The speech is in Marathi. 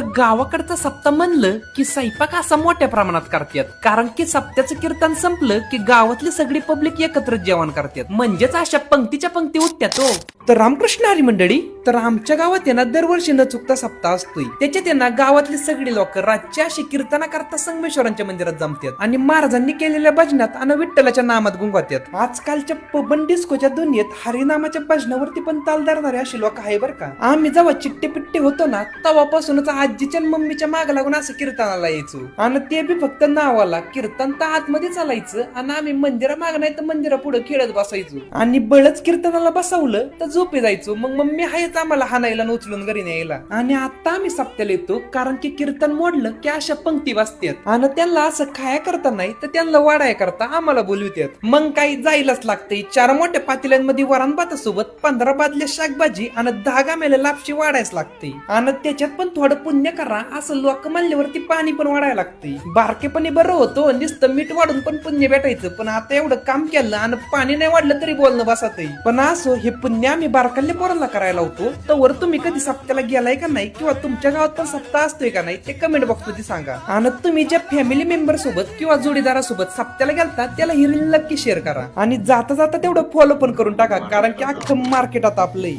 तर गावाकडचा सप्ताह म्हणलं की स्वयंपाक असा मोठ्या प्रमाणात करतात, कारण की सप्त्याचं कीर्तन संपलं की गावातली सगळी पब्लिक एकत्र जेवण करतात, म्हणजेच अशा पंक्तीच्या पंक्ती उठत्यात हो. तर रामकृष्ण हरी मंडळी, तर आमच्या गावात यांना दरवर्षी न चुकता सप्ताह असतोय. त्याच्यात यांना गावातली सगळी लोक रातच्या अशी कीर्तना करता संगमेश्वरांच्या मंदिरात जमतात आणि महाराजांनी केलेल्या भजनात आणि विठ्ठलाच्या नामात गुंगवतात. आजकालच्या पबन डिस्कोच्या दुनियेत हरिनामाच्या भजनावरती पण ताल धरणारे अशी लोक आहे बरं का. आम्ही जेव्हा चिट्टे पिट्टे होतो ना, तेव्हापासूनच आजीच्या आणि मम्मीच्या माग लागून असं कीर्तनाला यायचो, आणि ते बी फक्त नावाला. कीर्तन तर आतमध्ये चालायचं आणि आम्ही मंदिरा माग नाही तर मंदिरा पुढे खेळत बसायचो, आणि बळच कीर्तनाला बसवलं तर झोपे जायचो. मग मम्मी आहेच आम्हाला हाणायला उचलून घरी न्यायला. आणि आता आम्ही सप्त्याला येतो कारण की कीर्तन मोडलं की अशा पंक्ती वाजतात, आणि त्यांना असं खाया करता नाही तर त्यांना वाढाया करता आम्हाला बोलवतात. मग काही जायलाच लागते. 4 मोठ्या पातेल्यांमध्ये वरण भातासोबत 15 बादल्या शाकभाजी आणि 10 गामेला लापशी वाढायच लागते, आणि त्याच्यात पण थोडं पुण्य करा असं लोक म्हणल्यावरती पाणी पण वाढायला लागते. बारकेपणी बरं होतो, नुसतं मीठ वाढून पण पुण्य भेटायचं, पण आता एवढं काम केलं आणि पाणी नाही वाढलं तरी बोलणं बसत. पण असो, हे पुण्य आम्ही बारकाल्या पोरांना करायला होतो. तर तुम्ही कधी सप्त्याला गेलाय का नाही, किंवा तुमच्या गावात पण सप्ताह असतोय का नाही ते कमेंट बॉक्स मध्ये सांगा. आणि तुम्ही ज्या फॅमिली मेंबर सोबत किंवा जोडीदारासोबत सप्त्याला गेलता त्याला ही रील नक्की शेअर करा, आणि जाता जाता तेवढं फॉलो पण करून टाका, कारण की अख्खं मार्केट आता आपलंय.